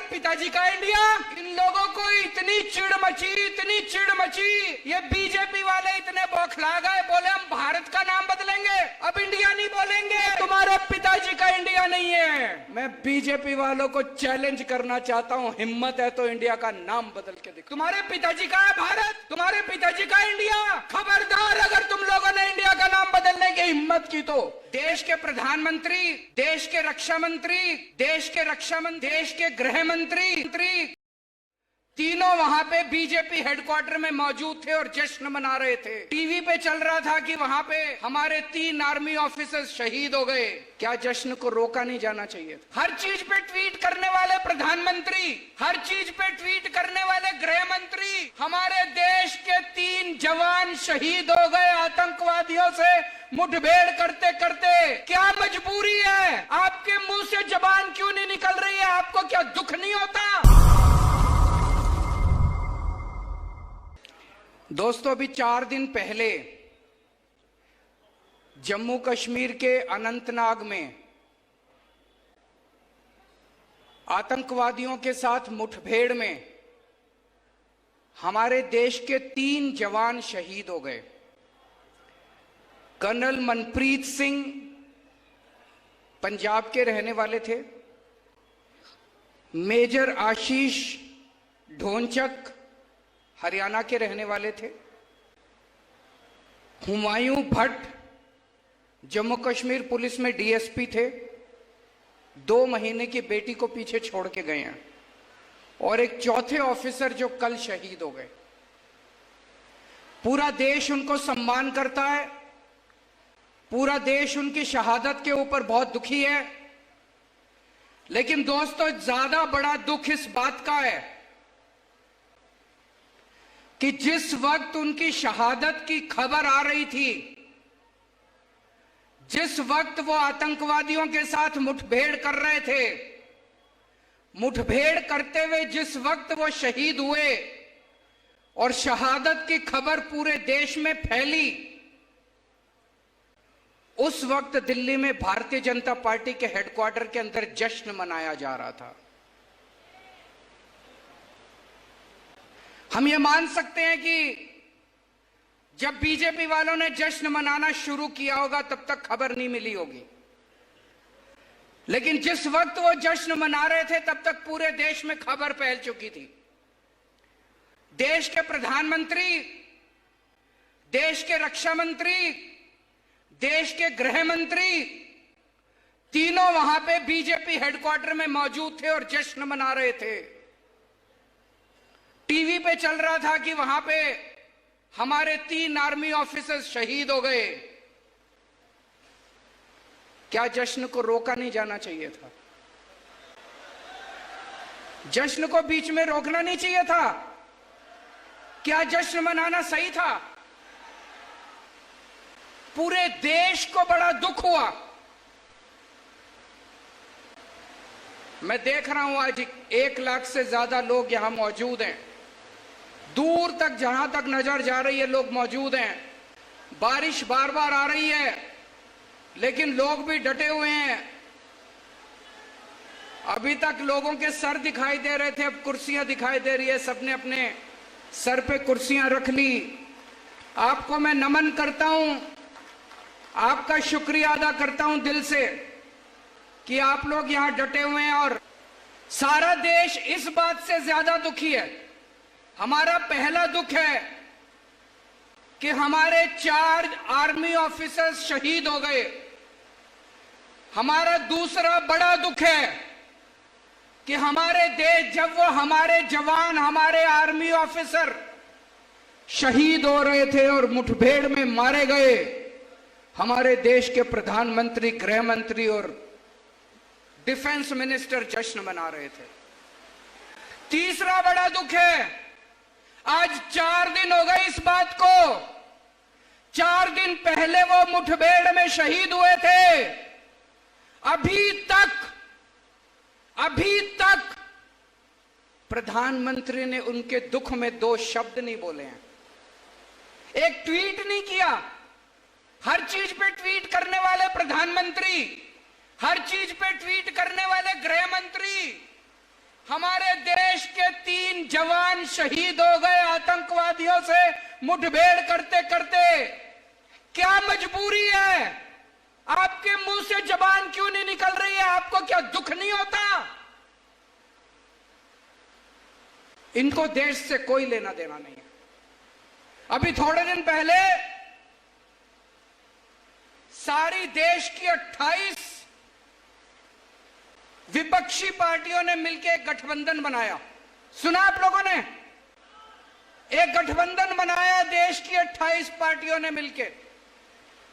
पिताजी का इंडिया। इन लोगों को इतनी चिढ़ मची, ये बीजेपी वाले इतने बौखला गए, बोले हम भारत का नाम बदलेंगे, अब इंडिया नहीं बोलेंगे। तुम्हारे पिताजी का इंडिया नहीं है। मैं बीजेपी वालों को चैलेंज करना चाहता हूं, हिम्मत है तो इंडिया का नाम बदल के दिखाओ। तुम्हारे पिताजी का है भारत, तुम्हारे पिताजी का इंडिया। खबरदार अगर तुम लोगों ने इंडिया का नाम बदलने की हिम्मत की तो देश के प्रधानमंत्री, देश के रक्षा मंत्री, देश के गृह मंत्री तीनों वहां पे बीजेपी हेडक्वार्टर में मौजूद थे और जश्न मना रहे थे। टीवी पे चल रहा था कि वहां पे हमारे 3 आर्मी ऑफिसर्स शहीद हो गए। क्या जश्न को रोका नहीं जाना चाहिए था? हर चीज पे ट्वीट करने वाले प्रधानमंत्री, हर चीज पे ट्वीट करने वाले गृह मंत्री, हमारे देश के 3 जवान शहीद हो गए आतंकवादियों से मुठभेड़ करते करते। क्या मजबूरी है? आपके मुंह से जबान क्यों नहीं निकल रही है? आपको क्या दुख नहीं होता? दोस्तों, अभी 4 दिन पहले जम्मू कश्मीर के अनंतनाग में आतंकवादियों के साथ मुठभेड़ में हमारे देश के 3 जवान शहीद हो गए। कर्नल मनप्रीत सिंह पंजाब के रहने वाले थे, मेजर आशीष ढोंचक हरियाणा के रहने वाले थे, हुमायूं भट्ट जम्मू कश्मीर पुलिस में डीएसपी थे, 2 महीने की बेटी को पीछे छोड़ के गए हैं, और एक चौथे ऑफिसर जो कल शहीद हो गए। पूरा देश उनको सम्मान करता है, पूरा देश उनकी शहादत के ऊपर बहुत दुखी है। लेकिन दोस्तों, ज्यादा बड़ा दुख इस बात का है कि जिस वक्त उनकी शहादत की खबर आ रही थी, जिस वक्त वो आतंकवादियों के साथ मुठभेड़ कर रहे थे, मुठभेड़ करते हुए जिस वक्त वो शहीद हुए और शहादत की खबर पूरे देश में फैली, उस वक्त दिल्ली में भारतीय जनता पार्टी के हेडक्वार्टर के अंदर जश्न मनाया जा रहा था। हम ये मान सकते हैं कि जब बीजेपी वालों ने जश्न मनाना शुरू किया होगा तब तक खबर नहीं मिली होगी, लेकिन जिस वक्त वो जश्न मना रहे थे तब तक पूरे देश में खबर फैल चुकी थी। देश के प्रधानमंत्री, देश के रक्षा मंत्री, देश के गृह मंत्री तीनों वहां पे बीजेपी हेडक्वार्टर में मौजूद थे और जश्न मना रहे थे। टीवी पे चल रहा था कि वहां पे हमारे 3 आर्मी ऑफिसर्स शहीद हो गए। क्या जश्न को रोका नहीं जाना चाहिए था? जश्न को बीच में रोकना नहीं चाहिए था? क्या जश्न मनाना सही था? पूरे देश को बड़ा दुख हुआ। मैं देख रहा हूं आज 1 लाख से ज्यादा लोग यहां मौजूद हैं। दूर तक जहां तक नजर जा रही है लोग मौजूद हैं। बारिश बार बार आ रही है लेकिन लोग भी डटे हुए हैं। अभी तक लोगों के सर दिखाई दे रहे थे, अब कुर्सियां दिखाई दे रही है। सबने अपने सर पे कुर्सियां रख ली। आपको मैं नमन करता हूं, आपका शुक्रिया अदा करता हूं दिल से कि आप लोग यहां डटे हुए हैं। और सारा देश इस बात से ज्यादा दुखी है। हमारा पहला दुख है कि हमारे 4 आर्मी ऑफिसर्स शहीद हो गए। हमारा दूसरा बड़ा दुख है कि हमारे देश, जब वो हमारे जवान, हमारे आर्मी ऑफिसर शहीद हो रहे थे और मुठभेड़ में मारे गए, हमारे देश के प्रधानमंत्री, गृह मंत्री और डिफेंस मिनिस्टर जश्न मना रहे थे। तीसरा बड़ा दुख है, आज 4 दिन हो गए इस बात को। 4 दिन पहले वो मुठभेड़ में शहीद हुए थे। अभी तक प्रधानमंत्री ने उनके दुख में 2 शब्द नहीं बोले हैं, एक ट्वीट नहीं किया। हर चीज पे ट्वीट करने वाले प्रधानमंत्री, हर चीज पे ट्वीट करने वाले गृह मंत्री, हमारे देश के 3 जवान शहीद हो गए आतंकवादियों से मुठभेड़ करते करते। क्या मजबूरी है? आपके मुंह से जबान क्यों नहीं निकल रही है? आपको क्या दुख नहीं होता? इनको देश से कोई लेना देना नहीं है। अभी थोड़े दिन पहले सारी देश की 28 विपक्षी पार्टियों ने मिलकर एक गठबंधन बनाया। सुना आप लोगों ने? एक गठबंधन बनाया देश की 28 पार्टियों ने मिलकर,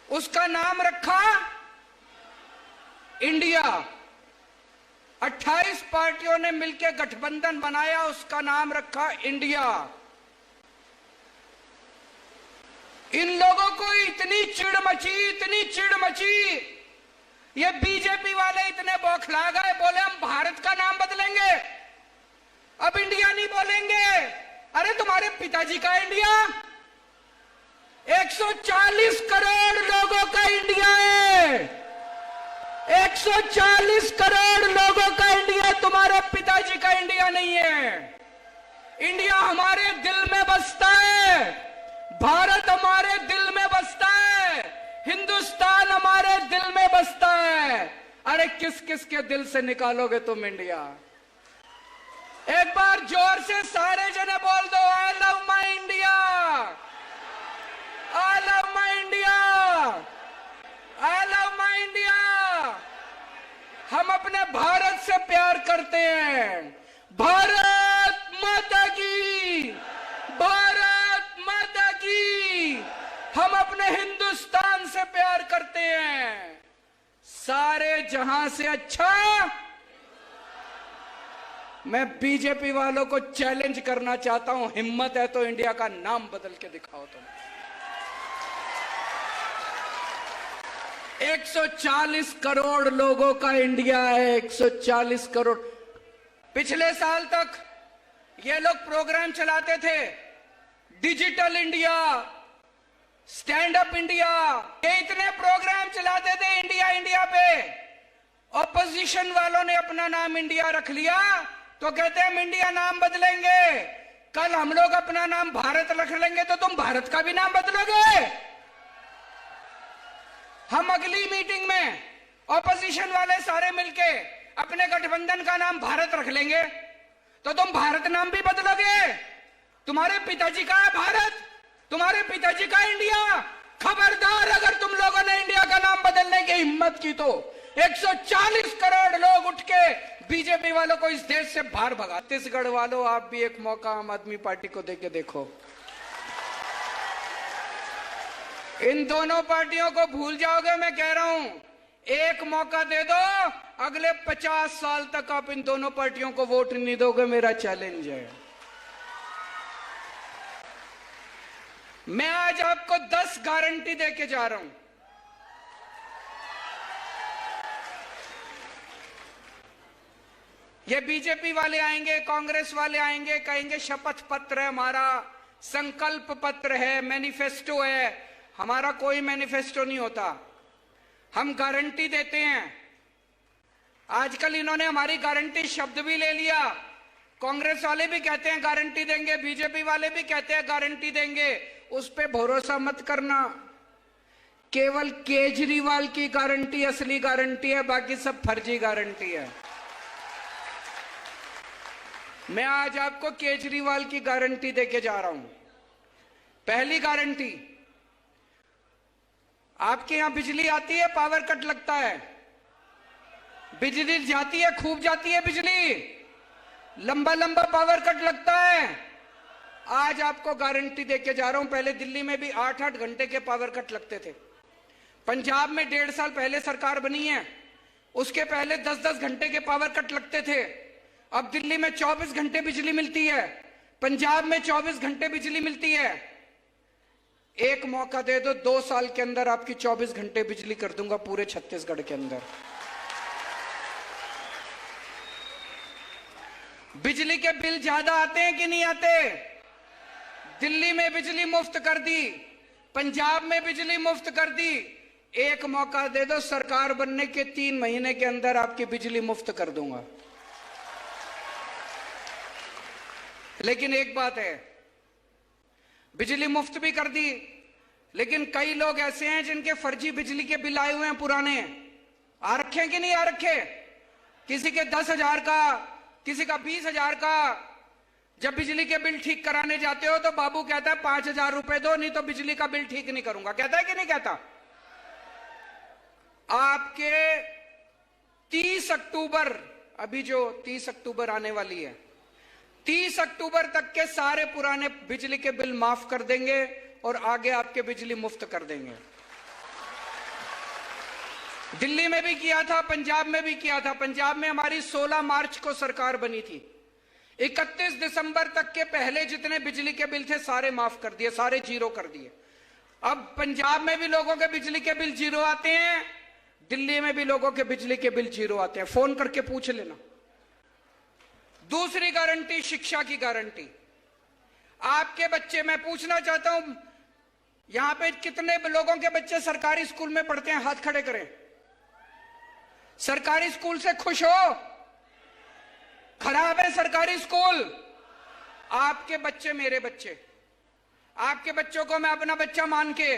उसका नाम रखा इंडिया। 28 पार्टियों ने मिलकर गठबंधन बनाया, उसका नाम रखा इंडिया। इन लोगों को इतनी चिढ़ मची, ये बीजेपी वाले इतने बौखला गए, बोले हम भारत का नाम बदलेंगे, अब इंडिया नहीं बोलेंगे। अरे तुम्हारे पिताजी का इंडिया, 140 करोड़ लोगों का इंडिया है, 140 करोड़ लोगों का इंडिया, तुम्हारे पिताजी का इंडिया नहीं है। इंडिया हमारे दिल में बसता है, भारत हमारे दिल में बसता है, हिंदुस्तान हमारे दिल में बसता है। अरे किस किस के दिल से निकालोगे तुम इंडिया? एक बार जोर से सारे जने बोल दो, I love my India, I love my India, I love my India. हम अपने भारत से प्यार करते हैं। भारत माता की, भारत माता की। हम अपने हिंदुस्तान से प्यार करते हैं। सारे जहां से अच्छा। मैं बीजेपी वालों को चैलेंज करना चाहता हूं, हिम्मत है तो इंडिया का नाम बदल के दिखाओ तुम। 140 करोड़ लोगों का इंडिया है, 140 करोड़। पिछले साल तक ये लोग प्रोग्राम चलाते थे, digital India, stand up India, ये इतने प्रोग्राम चलाते थे इंडिया पे। ऑपोजिशन वालों ने अपना नाम इंडिया रख लिया तो कहते हैं हम इंडिया नाम बदलेंगे। कल हम लोग अपना नाम भारत रख लेंगे तो तुम भारत का भी नाम बदलोगे। हम अगली मीटिंग में ऑपोजिशन वाले सारे मिलके अपने गठबंधन का नाम भारत रख लेंगे तो तुम भारत नाम भी बदलोगे। तुम्हारे पिताजी का है भारत, तुम्हारे पिताजी का इंडिया। खबरदार अगर तुम लोगों ने इंडिया का नाम बदलने की हिम्मत की तो 140 करोड़ लोग उठ के बीजेपी वालों को इस देश से बाहर भगा। छत्तीसगढ़ वालों, आप भी एक मौका आम आदमी पार्टी को देके देखो। इन दोनों पार्टियों को भूल जाओगे, मैं कह रहा हूं। एक मौका दे दो, अगले 50 साल तक आप इन दोनों पार्टियों को वोट नहीं दोगे, मेरा चैलेंज है। मैं आज आपको 10 गारंटी देके जा रहा हूं। ये बीजेपी वाले आएंगे, कांग्रेस वाले आएंगे, कहेंगे शपथ पत्र है हमारा, संकल्प पत्र है, मैनिफेस्टो है। हमारा कोई मैनिफेस्टो नहीं होता, हम गारंटी देते हैं। आजकल इन्होंने हमारी गारंटी शब्द भी ले लिया। कांग्रेस वाले भी कहते हैं गारंटी देंगे, बीजेपी वाले भी कहते हैं गारंटी देंगे। उस पे भरोसा मत करना। केवल केजरीवाल की गारंटी असली गारंटी है, बाकी सब फर्जी गारंटी है। मैं आज आपको केजरीवाल की गारंटी देके जा रहा हूं। पहली गारंटी, आपके यहां बिजली आती है, पावर कट लगता है, बिजली जाती है, खूब जाती है बिजली, लंबा लंबा पावर कट लगता है। आज आपको गारंटी देके जा रहा हूं। पहले दिल्ली में भी 8-8 घंटे के पावर कट लगते थे। पंजाब में 1.5 साल पहले सरकार बनी है, उसके पहले 10-10 घंटे के पावर कट लगते थे। अब दिल्ली में 24 घंटे बिजली मिलती है, पंजाब में 24 घंटे बिजली मिलती है। एक मौका दे दो, 2 साल के अंदर आपकी 24 घंटे बिजली कर दूंगा पूरे छत्तीसगढ़ के अंदर। बिजली के बिल ज्यादा आते हैं कि नहीं आते? दिल्ली में बिजली मुफ्त कर दी, पंजाब में बिजली मुफ्त कर दी। एक मौका दे दो, सरकार बनने के 3 महीने के अंदर आपकी बिजली मुफ्त कर दूंगा। लेकिन एक बात है, बिजली मुफ्त भी कर दी, लेकिन कई लोग ऐसे हैं जिनके फर्जी बिजली के बिल आए हुए हैं, पुराने आ रखे कि नहीं आ रखे। किसी के 10,000 का, किसी का 20,000 का। जब बिजली के बिल ठीक कराने जाते हो तो बाबू कहता है 5,000 रुपए दो, नहीं तो बिजली का बिल ठीक नहीं करूंगा। कहता है कि नहीं कहता। आपके 30 अक्टूबर, अभी जो 30 अक्टूबर आने वाली है, 30 अक्टूबर तक के सारे पुराने बिजली के बिल माफ कर देंगे और आगे आपके बिजली मुफ्त कर देंगे। दिल्ली में भी किया था, पंजाब में भी किया था। पंजाब में हमारी 16 मार्च को सरकार बनी थी। 31 दिसंबर तक के पहले जितने बिजली के बिल थे सारे माफ कर दिए, सारे जीरो कर दिए। अब पंजाब में भी लोगों के बिजली के बिल जीरो आते हैं, दिल्ली में भी लोगों के बिजली के बिल जीरो आते हैं। फोन करके पूछ लेना। दूसरी गारंटी, शिक्षा की गारंटी। आपके बच्चे, मैं पूछना चाहता हूं, यहां पे कितने लोगों के बच्चे सरकारी स्कूल में पढ़ते हैं? हाथ खड़े करें। सरकारी स्कूल से खुश हो? खराब है सरकारी स्कूल? आपके बच्चे मेरे बच्चे, आपके बच्चों को मैं अपना बच्चा मान के,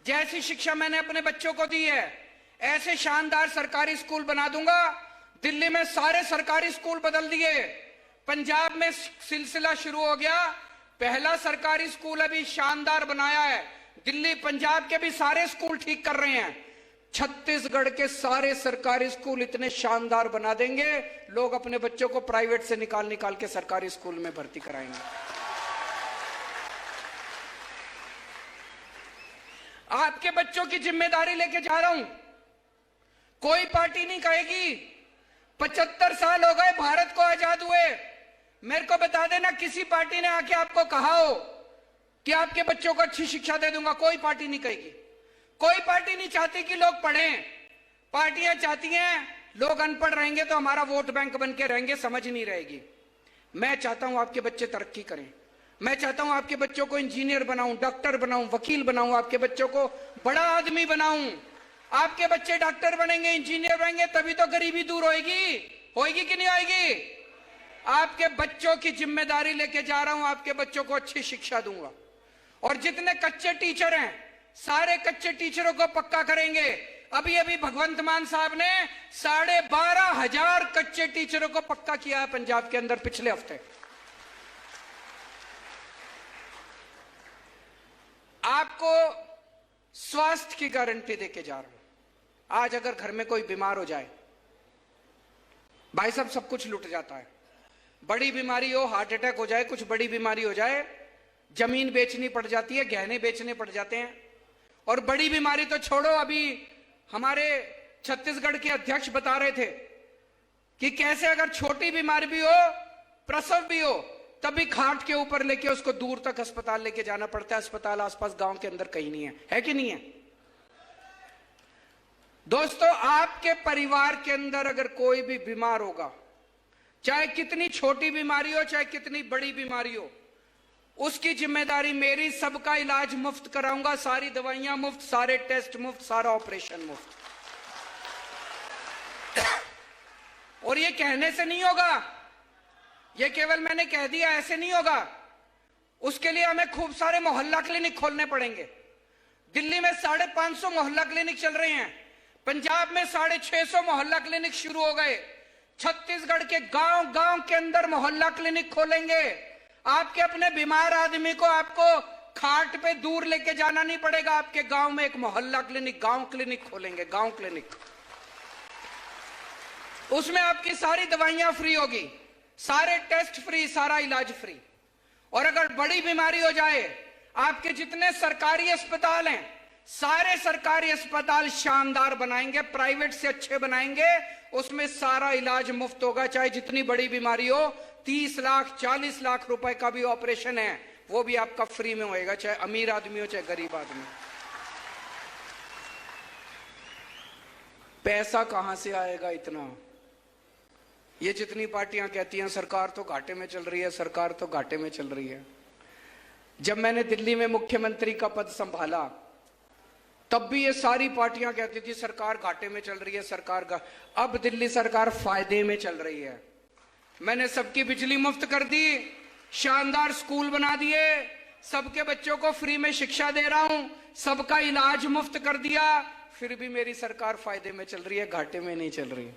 जैसी शिक्षा मैंने अपने बच्चों को दी है ऐसे शानदार सरकारी स्कूल बना दूंगा। दिल्ली में सारे सरकारी स्कूल बदल दिए, पंजाब में सिलसिला शुरू हो गया। पहला सरकारी स्कूल अभी शानदार बनाया है, दिल्ली पंजाब के भी सारे स्कूल ठीक कर रहे हैं। छत्तीसगढ़ के सारे सरकारी स्कूल इतने शानदार बना देंगे, लोग अपने बच्चों को प्राइवेट से निकाल निकाल के सरकारी स्कूल में भर्ती कराएंगे। आपके बच्चों की जिम्मेदारी लेके जा रहा हूं। कोई पार्टी नहीं कहेगी 75 साल हो गए भारत को आजाद हुए, मेरे को बता देना किसी पार्टी ने आके आपको कहा हो कि आपके बच्चों को अच्छी शिक्षा दे दूंगा। कोई पार्टी नहीं कहेगी। कोई पार्टी नहीं चाहती कि लोग पढ़ें। पार्टियां चाहती हैं लोग अनपढ़ रहेंगे तो हमारा वोट बैंक बन के रहेंगे, समझ नहीं रहेगी। मैं चाहता हूं आपके बच्चे तरक्की करें। मैं चाहता हूं आपके बच्चों को इंजीनियर बनाऊं, डॉक्टर बनाऊं, वकील बनाऊं, आपके बच्चों को बड़ा आदमी बनाऊं। आपके बच्चे डॉक्टर बनेंगे, इंजीनियर बनेंगे, तभी तो गरीबी दूर होएगी। होएगी कि नहीं होएगी? आपके बच्चों की जिम्मेदारी लेके जा रहा हूं, आपके बच्चों को अच्छी शिक्षा दूंगा। और जितने कच्चे टीचर हैं सारे कच्चे टीचरों को पक्का करेंगे। अभी अभी भगवंत मान साहब ने 12,500 कच्चे टीचरों को पक्का किया है पंजाब के अंदर पिछले हफ्ते। आपको स्वास्थ्य की गारंटी देके जा रहा हूं। आज अगर घर में कोई बीमार हो जाए, भाई साहब सब कुछ लुट जाता है। बड़ी बीमारी हो, हार्ट अटैक हो जाए, कुछ बड़ी बीमारी हो जाए, जमीन बेचनी पड़ जाती है, गहने बेचने पड़ जाते हैं। और बड़ी बीमारी तो छोड़ो, अभी हमारे छत्तीसगढ़ के अध्यक्ष बता रहे थे कि कैसे अगर छोटी बीमारी भी हो, प्रसव भी हो, तभी खाट के ऊपर लेके उसको दूर तक अस्पताल लेके जाना पड़ता है। अस्पताल आसपास गांव के अंदर कहीं नहीं है कि नहीं है? दोस्तों, आपके परिवार के अंदर अगर कोई भी बीमार होगा, चाहे कितनी छोटी बीमारी हो, चाहे कितनी बड़ी बीमारी हो, उसकी जिम्मेदारी मेरी। सबका इलाज मुफ्त कराऊंगा, सारी दवाइयां मुफ्त, सारे टेस्ट मुफ्त, सारा ऑपरेशन मुफ्त। और ये कहने से नहीं होगा, ये केवल मैंने कह दिया, ऐसे नहीं होगा। उसके लिए हमें खूब सारे मोहल्ला क्लिनिक खोलने पड़ेंगे। दिल्ली में 550 मोहल्ला क्लिनिक चल रहे हैं, पंजाब में 650 मोहल्ला क्लिनिक शुरू हो गए। छत्तीसगढ़ के गांव गांव के अंदर मोहल्ला क्लिनिक खोलेंगे। आपके अपने बीमार आदमी को आपको खाट पे दूर लेके जाना नहीं पड़ेगा। आपके गांव में एक मोहल्ला क्लिनिक, गांव क्लिनिक खोलेंगे, गांव क्लिनिक। उसमें आपकी सारी दवाइयां फ्री होगी, सारे टेस्ट फ्री, सारा इलाज फ्री। और अगर बड़ी बीमारी हो जाए, आपके जितने सरकारी अस्पताल हैं सारे सरकारी अस्पताल शानदार बनाएंगे, प्राइवेट से अच्छे बनाएंगे। उसमें सारा इलाज मुफ्त होगा, चाहे जितनी बड़ी बीमारी हो। 30 लाख 40 लाख रुपए का भी ऑपरेशन है, वो भी आपका फ्री में होएगा, चाहे अमीर आदमी हो चाहे गरीब आदमी। पैसा कहां से आएगा इतना? ये जितनी पार्टियां कहती हैं सरकार तो घाटे में चल रही है, सरकार तो घाटे में चल रही है। जब मैंने दिल्ली में मुख्यमंत्री का पद संभाला तब भी ये सारी पार्टियां कहती थी सरकार घाटे में चल रही है, सरकार अब दिल्ली सरकार फायदे में चल रही है। मैंने सबकी बिजली मुफ्त कर दी, शानदार स्कूल बना दिए, सबके बच्चों को फ्री में शिक्षा दे रहा हूं, सबका इलाज मुफ्त कर दिया, फिर भी मेरी सरकार फायदे में चल रही है, घाटे में नहीं चल रही।